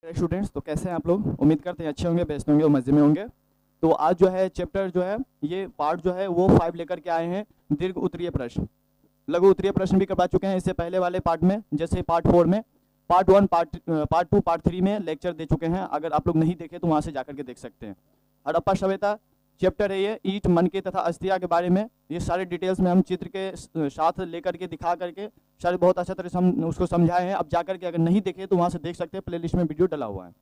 Students, तो कैसे हैं आप लोग? उम्मीद करते हैं अच्छे होंगे, बेस्ट होंगे और मजे में होंगे। तो आज जो है चैप्टर जो है ये पार्ट जो है वो 5 लेकर के आए हैं। दीर्घ उत्तरीय प्रश्न, लघु उत्तरीय प्रश्न भी करवा चुके हैं इससे पहले वाले पार्ट में, जैसे पार्ट 4 में, पार्ट 1, पार्ट 2, पार्ट 3 में लेक्चर दे चुके हैं। अगर आप लोग नहीं देखे तो वहाँ से जाकर के देख सकते हैं। हड़प्पा सभ्यता चैप्टर है ये, ईंट, मनके तथा अस्थिया के बारे में। ये सारे डिटेल्स में हम चित्र के साथ लेकर के दिखा करके सारे बहुत अच्छा तरह से हम उसको समझाए हैं। अब जाकर के अगर नहीं देखे तो वहाँ से देख सकते हैं, प्लेलिस्ट में वीडियो डला हुआ है।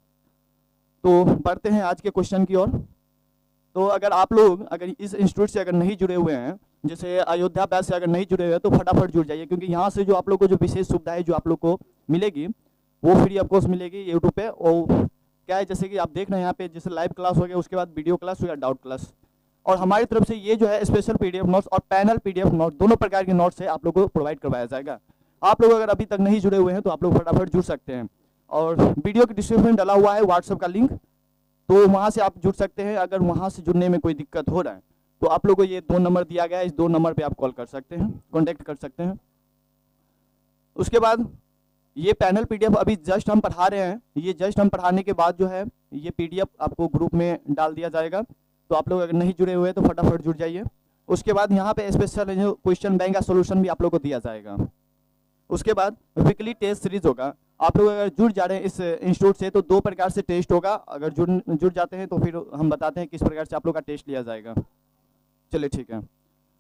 तो बढ़ते हैं आज के क्वेश्चन की ओर। तो अगर आप लोग अगर इस इंस्टीट्यूट से अगर नहीं जुड़े हुए हैं, जैसे अयोध्या बैच से अगर नहीं जुड़े हुए हैं, तो फटाफट जुड़ जाइए, क्योंकि यहाँ से जो आप लोग को जो विशेष सुविधाएं जो आप लोग को मिलेगी वो फ्री ऑफ कोर्स मिलेगी यूट्यूब पे। और क्या है, जैसे कि आप देख रहे हैं यहाँ पे, जैसे लाइव क्लास हो गया, उसके बाद वीडियो क्लास हो गया, डाउट क्लास, और हमारी तरफ से ये जो है स्पेशल पीडीएफ नोट्स और पैनल पीडीएफ नोट, दोनों प्रकार के नोट्स है आप लोग को प्रोवाइड करवाया जाएगा। आप लोग अगर अभी तक नहीं जुड़े हुए हैं तो आप लोग फटाफट जुड़ सकते हैं। और वीडियो के डिस्क्रिप्शन में डला हुआ है व्हाट्सएप का लिंक, तो वहाँ से आप जुड़ सकते हैं। अगर वहाँ से जुड़ने में कोई दिक्कत हो रहा है तो आप लोग को ये 2 नंबर दिया गया है, इस 2 नंबर पे आप कॉल कर सकते हैं, कॉन्टेक्ट कर सकते हैं। उसके बाद ये पैनल पीडीएफ अभी जस्ट हम पढ़ा रहे हैं, ये जस्ट हम पढ़ाने के बाद जो है ये पीडीएफ आपको ग्रुप में डाल दिया जाएगा। तो आप लोग अगर नहीं जुड़े हुए तो फटाफट जुड़ जाइए। उसके बाद यहाँ पे स्पेशल जो क्वेश्चन बैंक का सोल्यूशन भी आप लोग को दिया जाएगा। उसके बाद वीकली टेस्ट सीरीज होगा। आप लोग अगर जुड़ जा रहे हैं इस इंस्टीट्यूट से तो 2 प्रकार से टेस्ट होगा। अगर जुड़ जाते हैं तो फिर हम बताते हैं किस प्रकार से आप लोग का टेस्ट लिया जाएगा। चलिए ठीक है,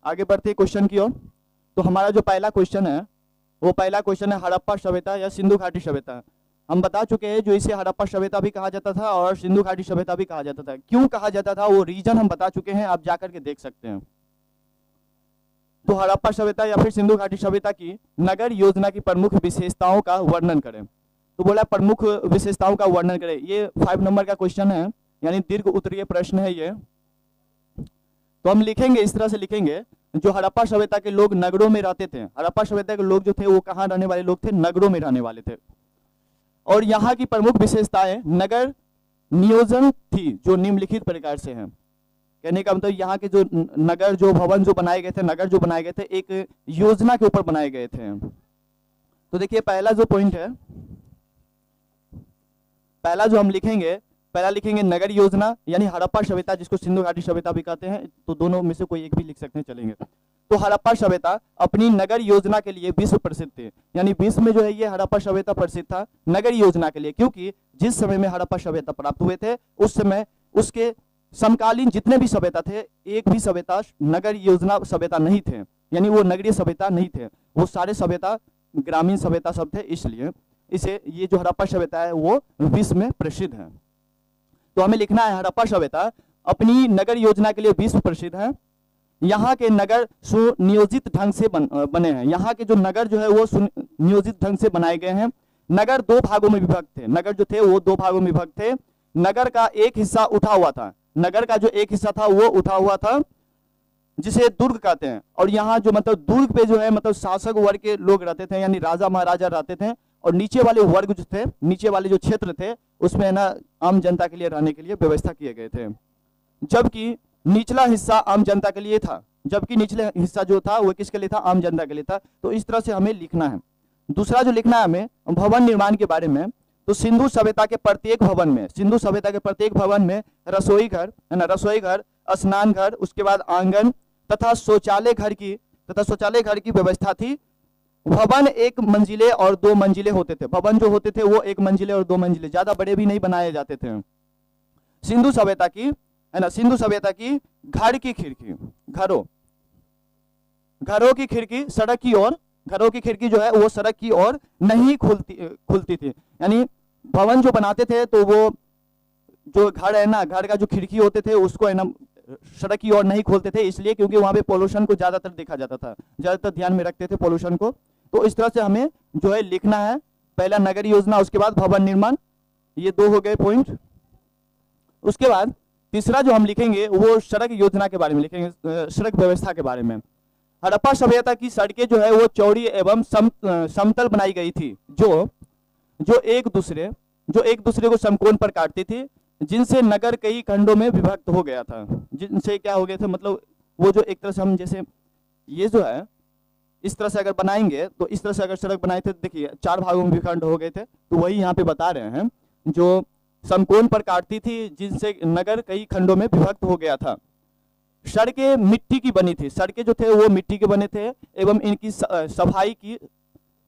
आगे बढ़ते हैं क्वेश्चन की ओर। तो हमारा जो पहला क्वेश्चन है वो पहला क्वेश्चन है हड़प्पा सभ्यता या सिंधु घाटी सभ्यता। हम बता चुके हैं जो इसे हड़प्पा सभ्यता भी कहा जाता था और सिंधु घाटी सभ्यता भी कहा जाता था। क्यों कहा जाता था वो रीजन हम बता चुके हैं, आप जाकर के देख सकते हैं। तो हड़प्पा सभ्यता या फिर सिंधु घाटी सभ्यता की नगर योजना की प्रमुख विशेषताओं का वर्णन करें। तो बोला प्रमुख विशेषताओं का वर्णन करें। ये 5 नंबर का क्वेश्चन है, यानी दीर्घ उत्तरीय प्रश्न है ये। तो हम लिखेंगे, इस तरह से लिखेंगे, जो हड़प्पा सभ्यता के लोग नगरों में रहते थे। हड़प्पा सभ्यता के लोग जो थे वो कहाँ रहने वाले लोग थे? नगरों में रहने वाले थे। और यहाँ की प्रमुख विशेषताएं नगर नियोजन थी, जो निम्नलिखित प्रकार से हैं। कहने का मतलब यहाँ के जो नगर, जो भवन जो बनाए गए थे, नगर जो बनाए गए थे, एक योजना के ऊपर बनाए गए थे। तो देखिए पहला जो पॉइंट है, पहला जो हम लिखेंगे, पहला लिखेंगे नगर योजना, यानी हड़प्पा सभ्यता जिसको सिंधु घाटी सभ्यता भी कहते हैं। तो दोनों में से कोई एक भी लिख सकते हैं, चलेंगे। तो हड़प्पा सभ्यता अपनी नगर योजना के लिए विश्व प्रसिद्ध थे, यानी विश्व में जो है ये हड़प्पा सभ्यता प्रसिद्ध था नगर योजना के लिए। क्योंकि जिस समय में हड़प्पा सभ्यता प्राप्त हुए थे उस समय उसके समकालीन जितने भी सभ्यता थे, एक भी सभ्यता नगर योजना सभ्यता नहीं थे, यानी वो नगरीय सभ्यता नहीं थे, वो सारे सभ्यता ग्रामीण सभ्यता सब थे। इसलिए इसे ये जो हड़प्पा सभ्यता है वो विश्व में प्रसिद्ध है। तो हमें लिखना है हड़प्पा सभ्यता अपनी नगर योजना के लिए विश्व प्रसिद्ध है। यहाँ के नगर सुनियोजित ढंग से बने हैं। यहाँ के जो नगर जो है वो सुनियोजित ढंग से बनाए गए हैं। नगर 2 भागों में विभक्त थे, नगर जो थे वो 2 भागों में विभक्त थे। नगर का एक हिस्सा उठा हुआ था, नगर का जो एक हिस्सा था वो उठा हुआ था, जिसे दुर्ग कहते हैं। और यहाँ जो मतलब दुर्ग पे जो है मतलब शासक वर्ग के लोग रहते थे, यानी राजा महाराजा रहते थे। और नीचे वाले वर्ग जो थे, नीचे वाले जो क्षेत्र थे उसमें ना आम जनता के लिए रहने के लिए व्यवस्था किए गए थे। जबकि निचला हिस्सा आम जनता के लिए था, जबकि निचले हिस्सा जो था वो किसके लिए था? आम जनता के लिए था। तो इस तरह से हमें लिखना है। दूसरा जो लिखना है हमें भवन निर्माण के बारे में। तो सिंधु सभ्यता के प्रत्येक भवन में, सिंधु सभ्यता के प्रत्येक भवन में रसोई घर है ना, रसोई घर, स्नान घर, उसके बाद आंगन तथा शौचालय घर की व्यवस्था थी। भवन 1 मंजिले और 2 मंजिले होते थे। भवन जो होते थे वो 1 मंजिले और 2 मंजिले, ज्यादा बड़े भी नहीं बनाए जाते थे। सिंधु सभ्यता की है ना, सिंधु सभ्यता की घर की खिड़की, घरों की खिड़की सड़क की ओर, घरों की खिड़की जो है वो सड़क की ओर नहीं खुलती थी। यानी भवन जो बनाते थे तो वो जो घर है ना, घर का जो खिड़की होते थे उसको है ना सड़क की ओर नहीं खोलते थे, इसलिए क्योंकि वहां पे पोल्यूशन को ज्यादातर देखा जाता था, ज्यादातर ध्यान में रखते थे पोल्यूशन को। तो इस तरह से हमें जो है लिखना है, पहला नगर योजना, उसके बाद भवन निर्माण, ये 2 हो गए पॉइंट। उसके बाद तीसरा जो हम लिखेंगे वो सड़क योजना के बारे में लिखेंगे, सड़क व्यवस्था के बारे में। हड़प्पा सभ्यता की सड़कें जो है वो चौड़ी एवं समतल बनाई गई थी, जो एक दूसरे को समकोण पर काटती थी, जिनसे नगर कई खंडों में विभक्त हो गया था। जिनसे क्या हो गया था, मतलब वो जो एक तरह से हम जैसे ये जो है इस तरह से अगर बनाएंगे, तो इस तरह से अगर सड़क बनाए थे, देखिए 4 भागों में विखंड हो गए थे, तो वही यहाँ पे बता रहे हैं। जो समकोण पर काटती थी, जिनसे नगर कई खंडों में विभक्त हो गया था। सड़कें मिट्टी की बनी थी, सड़कें जो थे वो मिट्टी के बने थे एवं इनकी सफाई की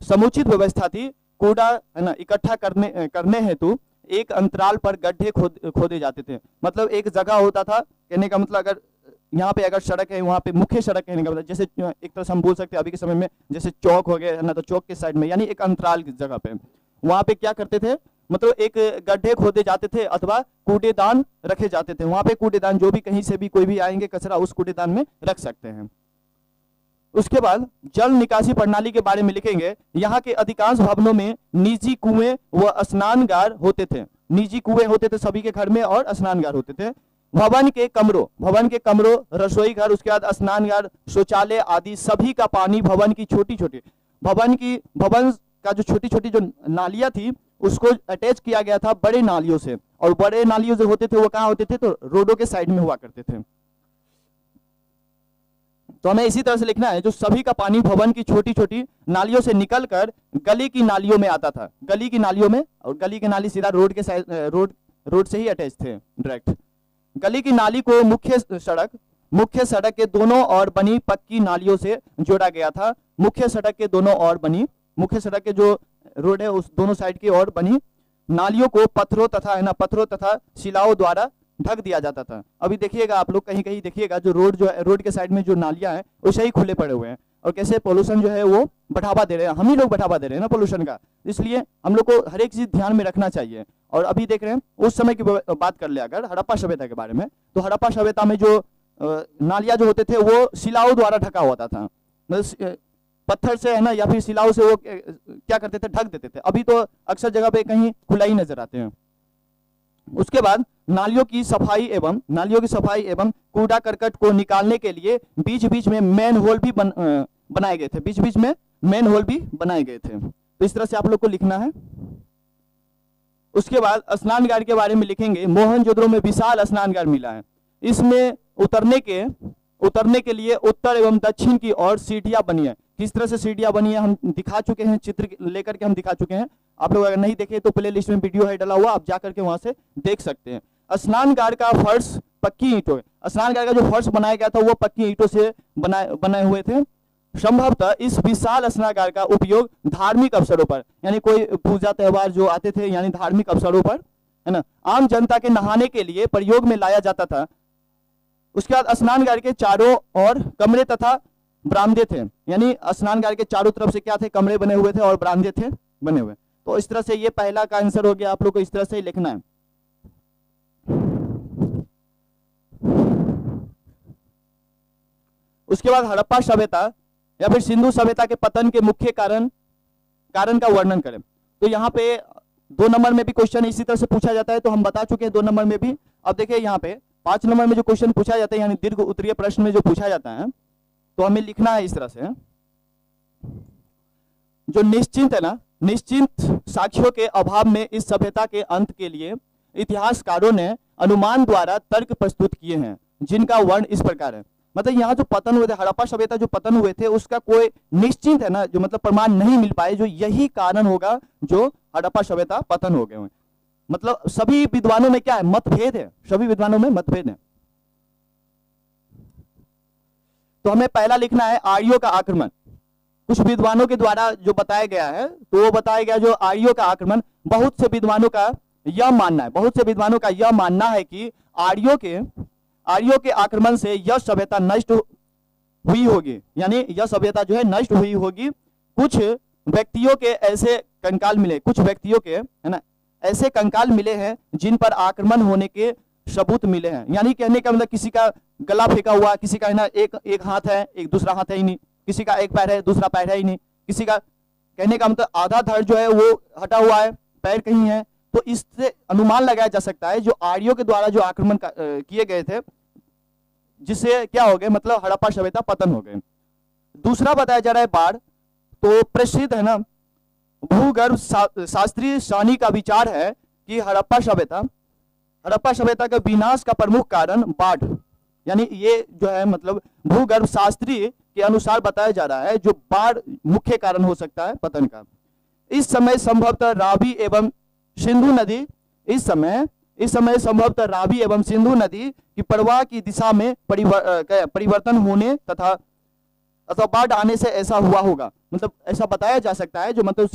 समुचित व्यवस्था थी। कूड़ा है ना इकट्ठा करने हेतु एक अंतराल पर गड्ढे खोदे जाते थे। मतलब एक जगह होता था, कहने का मतलब अगर यहाँ पे अगर सड़क है, वहाँ पे मुख्य सड़क कहने का मतलब, जैसे एक तरह से हम बोल सकते हैं अभी के समय में जैसे चौक हो गया है ना, तो चौक के साइड में यानी एक अंतराल की जगह पे वहाँ पे क्या करते थे, मतलब एक गड्ढे खोदे जाते थे अथवा कूड़ेदान रखे जाते थे। वहाँ पे कूड़ेदान जो भी कहीं से भी कोई भी आएंगे कचरा उस कूड़ेदान में रख सकते हैं। उसके बाद जल निकासी प्रणाली के बारे में लिखेंगे। यहाँ के अधिकांश भवनों में निजी कुएं व स्नानगार होते थे। निजी कुएं होते थे सभी के घर में और स्नानगार होते थे। भवन के कमरों, रसोई घर, उसके बाद स्नानगार, शौचालय आदि सभी का पानी भवन का जो छोटी छोटी जो नालियां थी उसको अटैच किया गया था बड़े नालियों से, और बड़े नालियों जो होते थे वो कहाँ होते थे, तो रोडों के साइड में हुआ करते थे। तो हमें इसी तरह से लिखना है, जो सभी का पानी भवन की छोटी छोटी नालियों से निकलकर गली की नालियों में आता था। गली की नालियों में, और गली की नाली सीधा रोड के साइड रोड से ही अटैच थे डायरेक्ट। गली की नाली को मुख्य सड़क के दोनों ओर बनी पक्की नालियों से जोड़ा गया था। मुख्य सड़क के जो रोड है उस दोनों साइड की ओर बनी नालियों को पत्थरों तथा शिलाओं द्वारा ढक दिया जाता था। अभी देखिएगा आप लोग कहीं कहीं देखिएगा जो रोड के साइड में जो नालियां हैं वो सही खुले पड़े हुए हैं, और कैसे पोल्यूशन जो है वो बढ़ावा दे रहे हैं, हम ही लोग बढ़ावा दे रहे हैं ना पोल्यूशन का। इसलिए हम लोग को हर एक चीज ध्यान में रखना चाहिए। और अभी देख रहे हैं उस समय की बात कर ले अगर हड़प्पा सभ्यता के बारे में, तो हड़प्पा सभ्यता में जो नालियां जो होते थे वो शिलाओं द्वारा ढका होता था, मतलब पत्थर से है ना, या फिर शिलाओं से वो क्या करते थे, ढक देते थे। अभी तो अक्सर जगह पे कहीं खुला ही नजर आते हैं। उसके बाद नालियों की सफाई एवं कूड़ा करकट को निकालने के लिए बीच बीच में मेन होल भी बनाए गए थे। तो इस तरह से आप लोग को लिखना है। उसके बाद स्नानगार के बारे में लिखेंगे। मोहनजोदड़ो में विशाल स्नानगार मिला है। इसमें उतरने के लिए उत्तर एवं दक्षिण की ओर सीढ़ियां बनी है। किस तरह से सीढ़ियां बनी है हम दिखा चुके हैं, चित्र लेकर के हम दिखा चुके हैं। आप लोग अगर नहीं देखे तो प्ले लिस्ट में वीडियो है डला हुआ, आप जाकर के वहां से देख सकते हैं। स्नानगार का फर्श पक्की ईंटों, स्नानगार का जो फर्श बनाया गया था वो पक्की ईंटों से बनाए हुए थे। संभवतः इस विशाल स्नानगार का उपयोग धार्मिक अवसरों पर, यानी कोई पूजा त्योहार जो आते थे यानी धार्मिक अवसरों पर है ना, आम जनता के नहाने के लिए प्रयोग में लाया जाता था। उसके बाद स्नानगार के चारों ओर कमरे तथा बरामदे थे, यानी स्नानगार के चारों तरफ से क्या थे, कमरे बने हुए थे और बरामदे थे बने हुए। तो इस तरह से ये पहला का आंसर हो गया। आप लोग को इस तरह से ही लिखना है। उसके बाद हड़प्पा सभ्यता या फिर सिंधु सभ्यता के पतन के मुख्य कारण का वर्णन करें। तो यहाँ पे 2 नंबर में भी क्वेश्चन इसी तरह से पूछा जाता है, तो हम बता चुके हैं 2 नंबर में भी। अब देखिए यहाँ पे 5 नंबर में जो क्वेश्चन पूछा जाता है, यानी दीर्घ उत्तरीय प्रश्न में जो पूछा जाता है, तो हमें लिखना है इस तरह से। जो निश्चित साक्ष्यों के अभाव में इस सभ्यता के अंत के लिए इतिहासकारों ने अनुमान द्वारा तर्क प्रस्तुत किए हैं, जिनका वर्ण इस प्रकार है। मतलब यहाँ जो पतन हुए थे, हड़प्पा सभ्यता जो पतन हुए थे, उसका कोई निश्चित है ना, जो मतलब प्रमाण नहीं मिल पाए, जो यही कारण होगा जो हड़प्पा सभ्यता पतन हो गए। मतलब सभी विद्वानों में क्या है, मतभेद है, सभी विद्वानों में मतभेद है। तो हमें पहला लिखना है आर्यों का आक्रमण। कुछ विद्वानों के द्वारा जो बताया गया है, तो वो बताया गया जो आर्यों का आक्रमण, बहुत से विद्वानों का यह मानना है कि आर्यों के आक्रमण से यह सभ्यता नष्ट हुई होगी, यानी यह सभ्यता जो है नष्ट हुई होगी। कुछ व्यक्तियों के ऐसे कंकाल मिले हैं जिन पर आक्रमण होने के सबूत मिले हैं। यानी कहने का मतलब किसी का गला फेंका हुआ, किसी का है ना एक हाथ है, एक दूसरा हाथ है ही नहीं, किसी का एक पैर है, दूसरा पैर है ही नहीं, किसी का कहने का मतलब आधा धड़ जो है वो हटा हुआ है, पैर कहीं है। तो इससे अनुमान लगाया जा सकता है जो आर्यों के द्वारा जो आक्रमण किए गए थे, जिससे क्या हो गए, मतलब हड़प्पा सभ्यता पतन हो गए। दूसरा बताया जा रहा है बाढ़। तो प्रसिद्ध है ना भूगर्भ शास्त्री सानी का विचार है कि हड़प्पा सभ्यता के विनाश का प्रमुख कारण बाढ़, यानी ये जो है मतलब भूगर्भ शास्त्री के अनुसार बताया जा रहा है जो बाढ़ मुख्य कारण हो सकता है पतन का। इस समय संभवतः रावी एवं सिंधु नदी इस समय संभवतः रावी एवं सिंधु नदी की प्रवाह की दिशा में परिवर्तन होने तथा बाढ़ आने से ऐसा हुआ होगा। मतलब ऐसा बताया जा सकता है, जो मतलब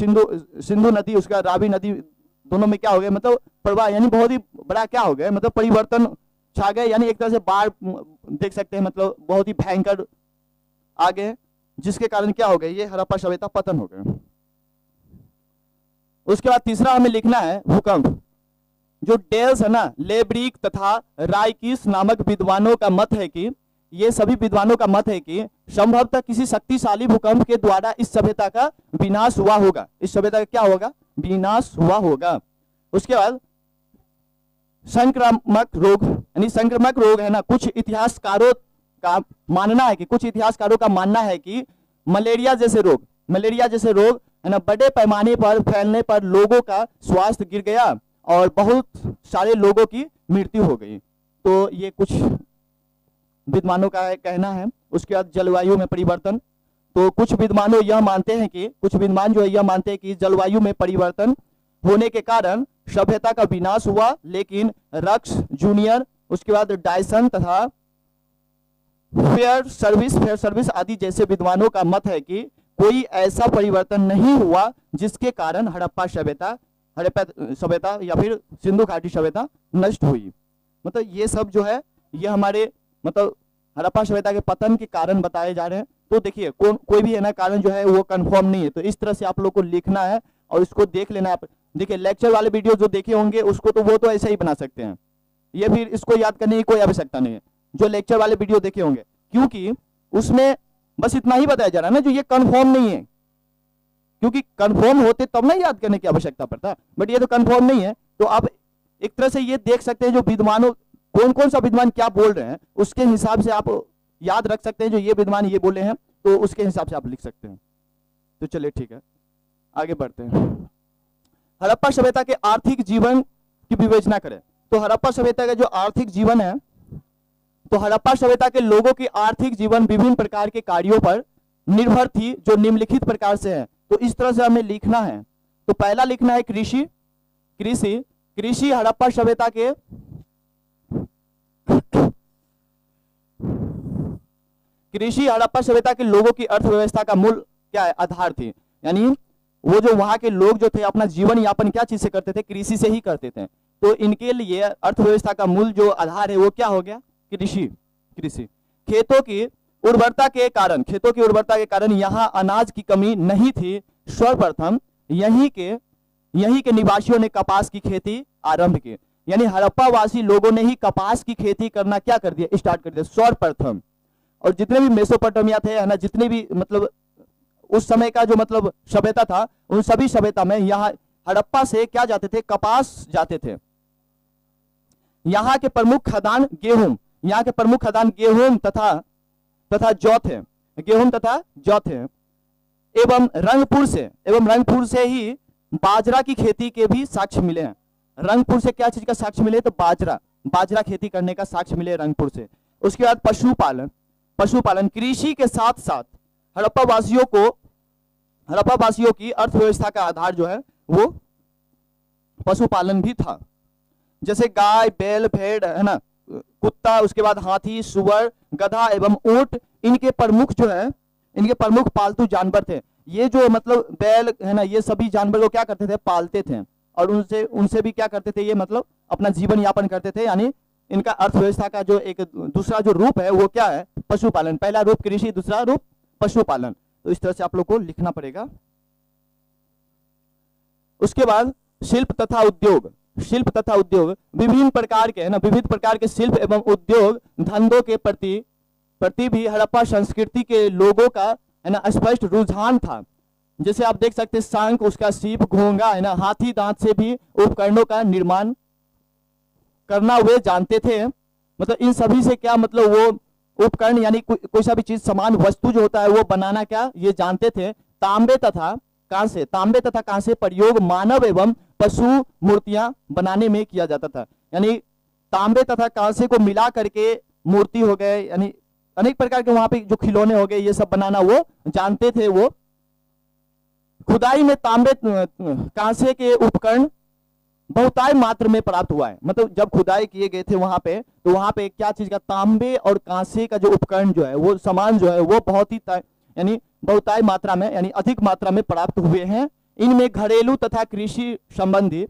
सिंधु नदी उसका रावी नदी दोनों में क्या हो गया, मतलब प्रवाह यानी बहुत ही बड़ा क्या हो गया, मतलब परिवर्तन छा गए, यानी एक तरह से बाढ़ देख सकते हैं, मतलब बहुत ही भयंकर आ गए, जिसके कारण क्या हो गया, ये हड़प्पा सभ्यता पतन हो गए। उसके बाद तीसरा हमें लिखना है भूकंप। जो डेल्स है ना, लेब्रिक तथा राइकिस नामक विद्वानों का मत है कि ये सभी विद्वानों का मत है कि संभवतः किसी शक्तिशाली भूकंप के द्वारा इस सभ्यता का विनाश हुआ होगा। इस सभ्यता का क्या होगा, विनाश हुआ होगा। उसके बाद संक्रामक रोग, यानी संक्रामक रोग है ना, कुछ इतिहासकारों का मानना है कि मलेरिया जैसे रोग है ना, बड़े पैमाने पर फैलने पर लोगों का स्वास्थ्य गिर गया और बहुत सारे लोगों की मृत्यु हो गई। तो ये कुछ विद्वानों का कहना है। उसके बाद जलवायु में परिवर्तन, तो कुछ विद्वान जो यह मानते हैं कि जलवायु में परिवर्तन होने के कारण सभ्यता का विनाश हुआ, लेकिन रक्स जूनियर, उसके बाद डायसन तथा फेयर सर्विस आदि जैसे विद्वानों का मत है कि कोई ऐसा परिवर्तन नहीं हुआ जिसके कारण हड़प्पा सभ्यता या फिर सिंधु घाटी सभ्यता नष्ट हुई। मतलब ये सब जो है ये हमारे मतलब हड़प्पा सभ्यता के पतन के कारण बताए जा रहे हैं। तो देखिए कोई भी है ना कारण जो है वो कंफर्म नहीं है, तो इस तरह से आप लोग को लिखना है और इसको देख लेना है। देखिए लेक्चर वाले वीडियो जो देखे होंगे उसको तो वो तो ऐसे ही बना सकते हैं, ये फिर इसको याद करने की कोई आवश्यकता नहीं है जो लेक्चर वाले वीडियो देखे होंगे, क्योंकि उसमें बस इतना ही बताया जा रहा है ना जो ये कंफर्म नहीं है, क्योंकि कंफर्म होते तब ना याद करने की आवश्यकता पड़ता, बट ये तो कंफर्म नहीं है। तो आप एक तरह से ये देख सकते हैं जो विद्वानों कौन सा विद्वान क्या बोल रहे हैं उसके हिसाब से आप याद रख सकते हैं, जो ये विद्वान ये बोले हैं तो उसके हिसाब से आप लिख सकते हैं। तो चलिए ठीक है, आगे बढ़ते हैं। हड़प्पा सभ्यता के आर्थिक जीवन की विवेचना करें तो हड़प्पा सभ्यता का जो आर्थिक जीवन है, तो हड़प्पा सभ्यता के लोगों की आर्थिक जीवन विभिन्न प्रकार के कार्यों पर निर्भर थी जो निम्नलिखित प्रकार से है। तो इस तरह से हमें लिखना है। तो पहला लिखना है कृषि हड़प्पा सभ्यता के लोगों की अर्थव्यवस्था का मूल क्या है, आधार थी। यानी वो जो वहां के लोग जो थे अपना जीवन यापन क्या चीज से करते थे, कृषि से ही करते थे। तो इनके लिए अर्थव्यवस्था का मूल जो आधार है वो क्या हो गया, कृषि। खेतों की उर्वरता के कारण यहाँ अनाज की कमी नहीं थी। सर्वप्रथम यहीं के निवासियों ने कपास की खेती आरंभ की, यानी हड़प्पा वासी लोगों ने ही कपास की खेती करना क्या कर दिया, स्टार्ट कर दिया सर्वप्रथम। और जितने भी मेसोपोटामिया थे है ना, जितने भी मतलब उस समय का जो मतलब सभ्यता था, उन सभी सभ्यता में यहाँ हड़प्पा से क्या जाते थे, कपास जाते थे। यहाँ के प्रमुख खदान गेहूं तथा जौ थे। एवं रंगपुर से ही बाजरा की खेती के भी साक्ष्य मिले हैं। रंगपुर से क्या चीज का साक्ष्य मिले, तो बाजरा खेती करने का साक्ष्य मिले रंगपुर से। उसके बाद पशुपालन कृषि के साथ साथ हड़प्पा वासियों की अर्थव्यवस्था का आधार जो है वो पशुपालन भी था। जैसे गाय, बैल, भेड़ है ना, कुत्ता, उसके बाद हाथी, सुअर, गधा एवं ऊंट इनके प्रमुख पालतू जानवर थे। ये जो मतलब बैल है ना, ये सभी जानवर को क्या करते थे, पालते थे और उनसे भी क्या करते थे, ये मतलब अपना जीवन यापन करते थे। यानी इनका अर्थव्यवस्था का जो एक दूसरा जो रूप है वो क्या है, पशुपालन। पहला रूप कृषि, दूसरा रूप पशुपालन। तो इस तरह से आप लोग को लिखना पड़ेगा। उसके बाद शिल्प तथा उद्योग विभिन्न प्रकार के शिल्प एवं उद्योग धंधों के प्रति भी हड़प्पा संस्कृति के लोगों का है ना स्पष्ट रुझान था। जैसे आप देख सकते हैं शंख, उसका सीप, घोंगा है ना, हाथी दांत से भी उपकरणों का निर्माण करना वे जानते थे। मतलब इन सभी से क्या मतलब वो उपकरण यानी कोई सा भी चीज समान वस्तु जो होता है वो बनाना क्या ये जानते थे। तांबे तथा कांसे प्रयोग मानव एवं पशु मूर्तियां बनाने में किया जाता था। यानी तांबे तथा कांसे को मिला करके मूर्ति हो गए, यानी अनेक प्रकार के वहां पे जो खिलौने हो गए, ये सब बनाना वो जानते थे। वो खुदाई में तांबे कांसे के उपकरण बहुतायत मात्रा में प्राप्त हुआ है। मतलब जब खुदाई किए गए थे वहां पे, तो वहां पे क्या चीज का, तांबे और कांसे का जो उपकरण जो है, वो सामान जो है वो बहुत ही यानी बहुतायत मात्रा में यानी अधिक मात्रा में प्राप्त हुए हैं। इनमें घरेलू तथा कृषि संबंधी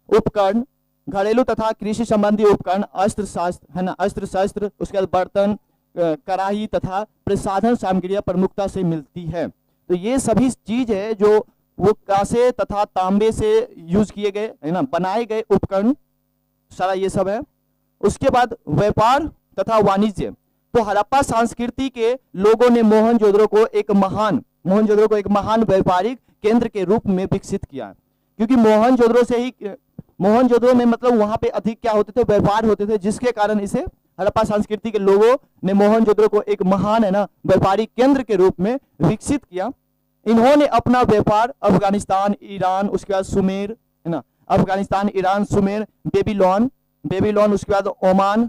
उपकरण, घरेलू तथा कृषि संबंधी उपकरण, अस्त्र शस्त्र है ना, अस्त्र शस्त्र, उसके बाद बर्तन, कढ़ाई तथा प्रसाधन सामग्रियां प्रमुखता से मिलती है। तो ये सभी चीज है जो वो कांसे तथा तांबे से यूज किए गए है ना, बनाए गए उपकरण, सारा ये सब है। उसके बाद व्यापार तथा वाणिज्य। तो हड़प्पा संस्कृति के लोगों ने मोहनजोदड़ो को एक महान व्यापारिक केंद्र के रूप में विकसित किया, क्योंकि मोहनजोदड़ो में मतलब वहां पे अधिक क्या होते थे, व्यापार होते थे, जिसके कारण इसे हड़प्पा संस्कृति के लोगों ने मोहनजोदड़ो को एक महान है ना व्यापारिक केंद्र के रूप में विकसित किया। इन्होंने अपना व्यापार अफगानिस्तान, ईरान, उसके बाद सुमेर है ना, अफगानिस्तान, ईरान, सुमेर, बेबीलोन, उसके बाद ओमान,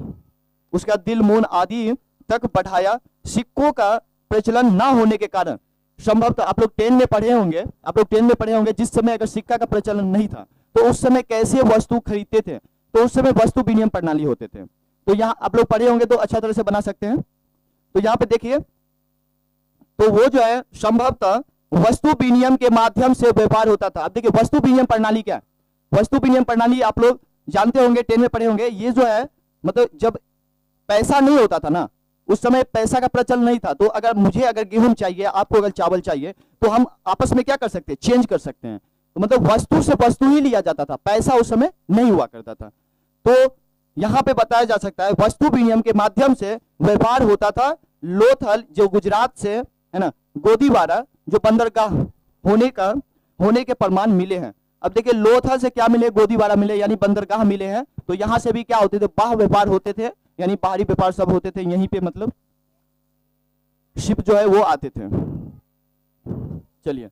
उसके बाद दिलमून आदि तक बढ़ाया। सिक्कों का प्रचलन ना होने के कारण, संभवतः आप लोग 10 में पढ़े होंगे, जिस समय अगर सिक्का का प्रचलन नहीं था तो उस समय कैसे वस्तु खरीदते थे, तो उस समय वस्तु विनिमय प्रणाली होते थे। तो यहाँ आप लोग पढ़े होंगे तो अच्छा तरह से बना सकते हैं। तो यहाँ पे देखिए, तो वो जो है संभवतः वस्तु विनिमय के माध्यम से व्यापार होता था। अब देखिए वस्तु विनिमय प्रणाली क्या है, वस्तु विनिमय प्रणाली आप लोग जानते होंगे, 10 में पढ़े होंगे। ये जो है मतलब जब पैसा नहीं होता था ना, उस समय पैसा का प्रचलन नहीं था, तो अगर गेहूं चाहिए, आपको अगर चावल चाहिए, तो हम आपस में क्या कर सकते हैं, चेंज कर सकते हैं। तो मतलब वस्तु से वस्तु ही लिया जाता था, पैसा उस समय नहीं हुआ करता था। तो यहाँ पे बताया जा सकता है वस्तु विनिमय के माध्यम से व्यापार होता था। लोथल जो गुजरात से है ना, गोदीवारा जो बंदरगाह होने के प्रमाण मिले हैं। अब देखिए लोथल से क्या मिले, गोदीवारा मिले, यानी बंदरगाह मिले हैं। तो यहाँ से भी क्या होते थे, बाह्य व्यापार होते थे, यानी बाहरी व्यापार सब होते थे यहीं पे, मतलब शिप जो है वो आते थे। चलिए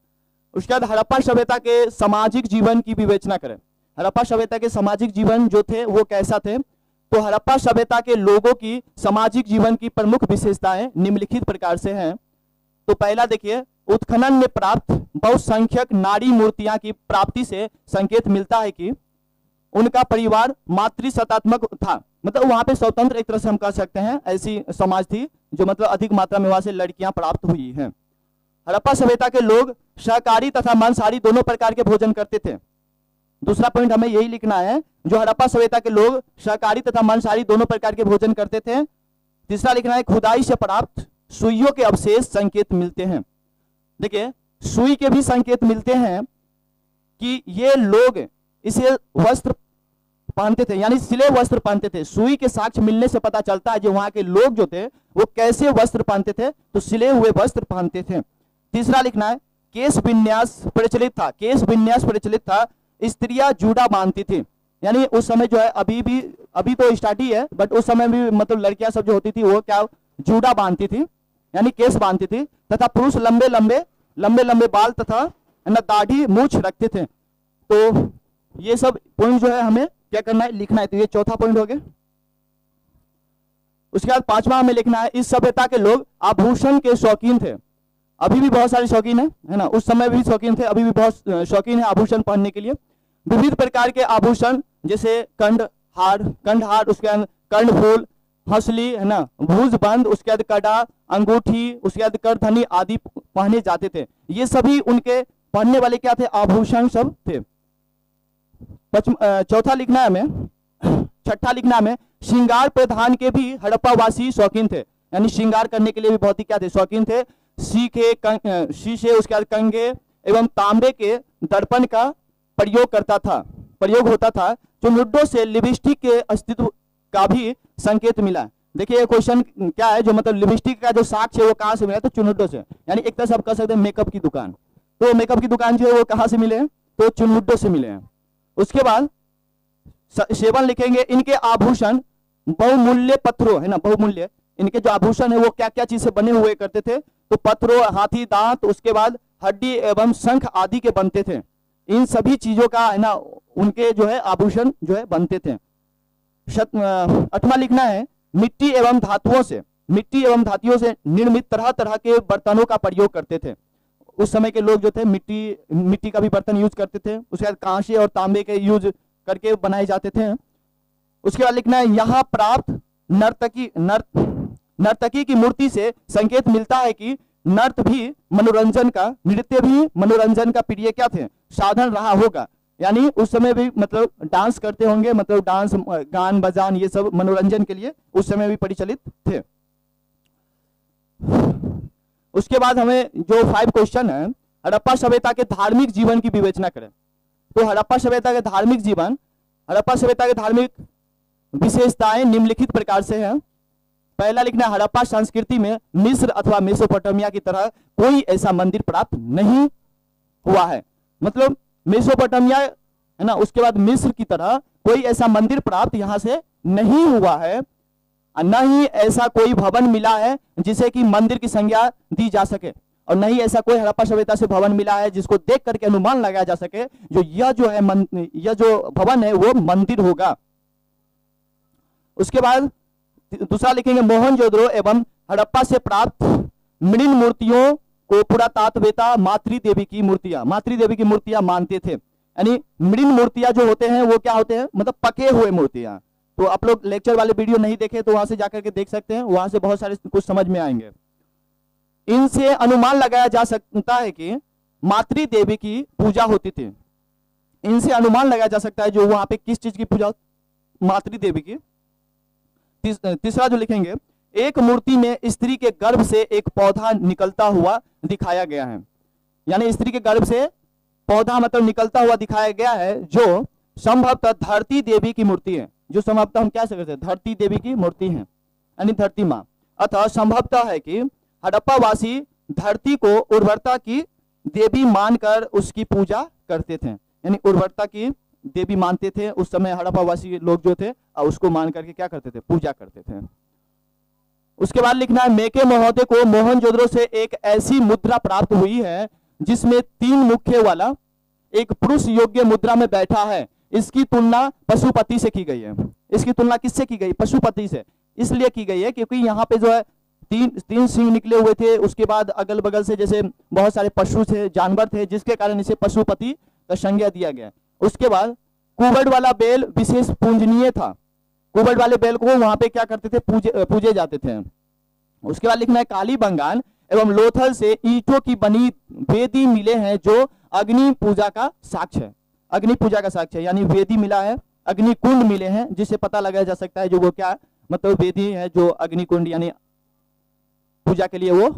उसके बाद हड़प्पा सभ्यता के सामाजिक जीवन की विवेचना करें। हड़प्पा सभ्यता के सामाजिक जीवन जो थे वो कैसा थे, तो हड़प्पा सभ्यता के लोगों की सामाजिक जीवन की प्रमुख विशेषताएं निम्नलिखित प्रकार से हैं। तो पहला देखिए, उत्खनन में प्राप्त बहुसंख्यक नारी मूर्तियां की प्राप्ति से संकेत मिलता है कि उनका परिवार मातृसत्तात्मक था। मतलब वहां पे स्वतंत्र एक तरह से हम कह सकते हैं, ऐसी समाज थी जो मतलब अधिक मात्रा में वहां से लड़कियां प्राप्त हुई हैं। हड़प्पा सभ्यता के लोग शाकाहारी तथा मांसाहारी दोनों प्रकार के भोजन करते थे। दूसरा पॉइंट हमें यही लिखना है, जो हड़प्पा सभ्यता के लोग शाकाहारी तथा मांसाहारी दोनों प्रकार के भोजन करते थे। तीसरा लिखना है, खुदाई से प्राप्त सुइयों के अवशेष संकेत मिलते हैं। देखिए सुई के भी संकेत मिलते हैं कि ये लोग इसे वस्त्र पहनते थे, यानी सिले वस्त्र पहनते थे। सुई के साक्ष्य मिलने से पता चलता है जो वहां के लोग जो थे वो कैसे वस्त्र पहनते थे, तो सिले हुए वस्त्र पहनते थे। तीसरा लिखना है, केश विन्यास प्रचलित था। स्त्रियां जूड़ा बांधती थी, यानी उस समय जो है अभी तो स्टार्ट ही है, बट उस समय भी मतलब लड़कियां सब जो होती थी वो क्या जूड़ा बांधती थी, यानी केस बांधती थी। तथा पुरुष लंबे लंबे बाल तथा दाढ़ी मूछ रखते थे। तो ये सब पॉइंट जो है हमें क्या करना है, लिखना है। तो ये चौथा पॉइंट हो गया। उसके बाद पांचवा हमें लिखना है, इस सभ्यता के लोग आभूषण के शौकीन थे। अभी भी बहुत सारे शौकीन है ना, उस समय भी शौकीन थे, अभी भी बहुत शौकीन है आभूषण पहनने के लिए। विविध प्रकार के आभूषण जैसे कंठहार, उसके बाद कर्णफूल, हंसली है ना, भुजबंद, उसके बाद कड़ा, अंगूठी, उसके बाद करधनी आदि पहने जाते थे। ये सभी उनके पहनने वाले क्या थे, आभूषण सब थे। छठा लिखना में श्रृंगार प्रधान के भी हड़प्पा वासी शौकीन थे, यानी श्रृंगार करने के लिए भी बहुत ही क्या थे, शौकीन थे। शीशे, उसके बाद कंगे एवं तांबे के दर्पण का प्रयोग होता था। चुनुड्डों से लिपस्टिक के अस्तित्व का भी संकेत मिला। देखिए ये क्वेश्चन क्या है, जो मतलब लिपस्टिक का जो साक्ष्य है वो कहां से मिला, तो चुनुड्डों से, यानी एक तरह से आप कह सकते हैं मेकअप की दुकान। तो मेकअप की दुकान जो है वो कहां से मिले हैं, तो चुनुड्डों से मिले हैं। उसके बाद सेवन लिखेंगे, इनके आभूषण बहुमूल्य पत्थरों है ना, बहुमूल्य इनके जो आभूषण है वो क्या क्या चीज से बने हुए करते थे, तो पत्थरों, हाथी दांत, उसके बाद हड्डी एवं शंख आदि के बनते थे। इन सभी चीजों का है ना उनके जो है आभूषण जो है बनते थे। आठवां लिखना है, मिट्टी एवं धातुओं से निर्मित तरह तरह के बर्तनों का प्रयोग करते थे। उस समय के लोग जो थे मिट्टी का भी बर्तन यूज करते थे। उसके बाद कांसे और तांबे के यूज करके बनाए जाते थे। उसके बाद लिखना है यहाँ प्राप्त नर्तकी की मूर्ति से संकेत मिलता है कि नृत्य भी मनोरंजन का प्रिय क्या थे, साधन रहा होगा। यानी उस समय भी मतलब डांस करते होंगे, मतलब डांस गान बजान ये सब मनोरंजन के लिए उस समय भी प्रचलित थे। उसके बाद हमें जो 5 क्वेश्चन है, हड़प्पा सभ्यता के धार्मिक जीवन की विवेचना करें। तो हड़प्पा सभ्यता के धार्मिक विशेषताएं निम्नलिखित प्रकार से हैं। पहला लिखना, हड़प्पा संस्कृति में मिस्र अथवा मेसोपोटामिया की तरह कोई ऐसा मंदिर प्राप्त नहीं हुआ है। मतलब मेसोपोटामिया है ना, उसके बाद मिस्र की तरह कोई ऐसा मंदिर प्राप्त यहां से नहीं हुआ है, न ही ऐसा कोई भवन मिला है जिसे कि मंदिर की संज्ञा दी जा सके, और नहीं ऐसा कोई हड़प्पा सभ्यता से भवन मिला है जिसको देख करके अनुमान लगाया जा सके यह जो भवन है वो मंदिर होगा। उसके बाद दूसरा लिखेंगे, मोहनजोदड़ो एवं हड़प्पा से प्राप्त मृण मूर्तियों को पुरातत्ववेत्ता मातृदेवी की मूर्तियां मानते थे। यानी मृण मूर्तियां जो होते हैं वो क्या होते हैं, मतलब पके हुए मूर्तियां। तो आप लोग लेक्चर वाले वीडियो नहीं देखे तो वहां से जाकर के देख सकते हैं, वहां से बहुत सारे कुछ समझ में आएंगे। इनसे अनुमान लगाया जा सकता है कि मातृदेवी की पूजा होती थी। इनसे अनुमान लगाया जा सकता है जो वहां पे किस चीज की पूजा, मातृदेवी की। तीसरा जो लिखेंगे, एक मूर्ति में स्त्री के गर्भ से एक पौधा निकलता हुआ दिखाया गया है। यानी स्त्री के गर्भ से पौधा मतलब निकलता हुआ दिखाया गया है, जो संभवतः धरती देवी की मूर्ति है। जो संभवतः हम क्या सकते हैं, धरती देवी की मूर्ति है, यानी धरती माँ। अतः संभवतः है कि हड़प्पा वासी धरती को उर्वरता की देवी मानकर उसकी पूजा करते थे। यानी उर्वरता की देवी मानते थे उस समय हड़प्पा वासी लोग जो थे, और उसको मान करके क्या करते थे, पूजा करते थे। उसके बाद लिखना है, मेके महोदय को मोहनजोदड़ो से एक ऐसी मुद्रा प्राप्त हुई है जिसमें 3 मुख्य वाला एक पुरुष योग्य मुद्रा में बैठा है। इसकी तुलना पशुपति से की गई है। इसकी तुलना किससे की गई, पशुपति से। इसलिए की गई है क्योंकि यहाँ पे जो है तीन सिंह निकले हुए थे, उसके बाद अगल बगल से जैसे बहुत सारे पशु थे, जानवर थे, जिसके कारण इसे पशुपति का संज्ञा दिया गया। उसके बाद कुबड़ वाला बेल विशेष पूजनीय था। कुबड़ वाले बेल को वहां पे क्या करते थे, पूजे जाते थे। उसके बाद लिखना है, काली बंगाल एवं लोथल से ईंटों की बनी वेदी मिले हैं जो अग्नि पूजा का साक्ष्य है। अग्नि पूजा का साक्ष्य है, यानी वेदी मिला है, अग्नि कुंड मिले हैं, जिससे पता लगाया जा सकता है जो वो क्या मतलब वेदी है, जो अग्नि कुंड यानी पूजा के लिए वो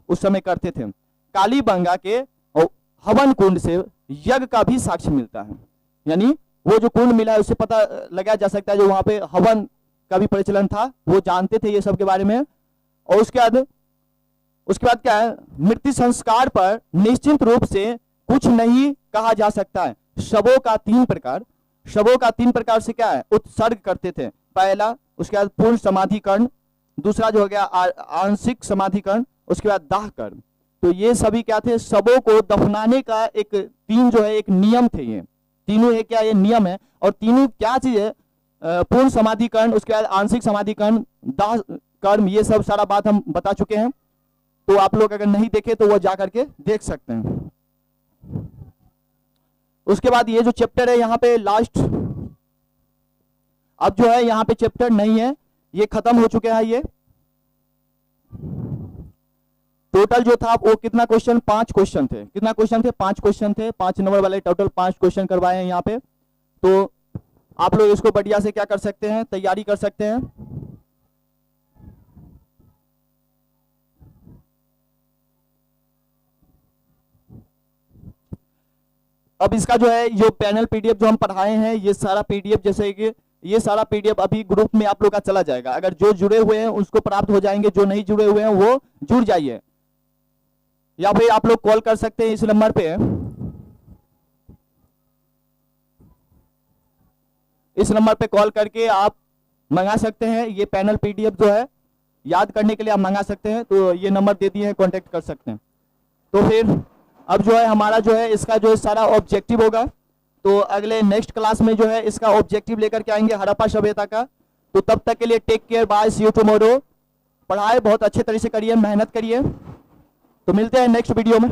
उस समय करते थे। काली बंगा के हवन कुंड से यज्ञ का भी साक्ष्य मिलता है। यानी वो जो कुंड मिला है उससे पता लगाया जा सकता है जो वहां पे हवन का भी प्रचलन था, वो जानते थे ये सब के बारे में। और उसके बाद क्या है, मृत्यु संस्कार पर निश्चित रूप से कुछ नहीं कहा जा सकता है। शवों का 3 प्रकार से क्या है, उत्सर्ग करते थे। पहला, उसके बाद पूर्ण समाधिकरण, दूसरा जो हो गया आंशिक समाधिकरण, उसके बाद दाह कर्ण। तो ये सभी क्या थे, शवों को दफनाने का एक 3 जो है एक नियम थे। ये तीनों है क्या, ये नियम है। और तीनों क्या चीज है, पूर्ण समाधिकरण, उसके बाद आंशिक समाधिकरण, दाह कर्म, ये सब सारा बात हम बता चुके हैं। तो आप लोग अगर नहीं देखे तो वो जाकर के देख सकते हैं। उसके बाद ये जो चैप्टर है यहाँ पे लास्ट, अब जो है यहाँ पे चैप्टर नहीं है, ये खत्म हो चुके हैं। ये टोटल जो था वो कितना क्वेश्चन, 5 क्वेश्चन थे। कितना क्वेश्चन थे, 5 क्वेश्चन थे। 5 नंबर वाले टोटल 5 क्वेश्चन करवाए हैं यहाँ पे। तो आप लोग इसको बढ़िया से क्या कर सकते हैं, तैयारी कर सकते हैं। अब इसका जो है जो पैनल पीडीएफ जो हम पढ़ाए हैं, ये सारा पीडीएफ जैसे कि ये सारा पीडीएफ अभी ग्रुप में आप लोग का चला जाएगा। अगर जो जुड़े हुए हैं उसको प्राप्त हो जाएंगे, जो नहीं जुड़े हुए हैं वो जुड़ जाइए, या फिर आप लोग कॉल कर सकते हैं इस नंबर पे। इस नंबर पे कॉल करके आप मंगा सकते हैं। ये पैनल पीडीएफ जो है याद करने के लिए आप मंगा सकते हैं। तो ये नंबर दे दिए हैं, कांटेक्ट कर सकते हैं। तो फिर अब जो है हमारा जो है इसका जो सारा ऑब्जेक्टिव होगा, तो अगले नेक्स्ट क्लास में जो है इसका ऑब्जेक्टिव लेकर के आएंगे हड़प्पा सभ्यता का। तो तब तक के लिए take care, bye, see you tomorrow. पढ़ाई बहुत अच्छे तरह से करिए, मेहनत करिए। तो मिलते हैं नेक्स्ट वीडियो में।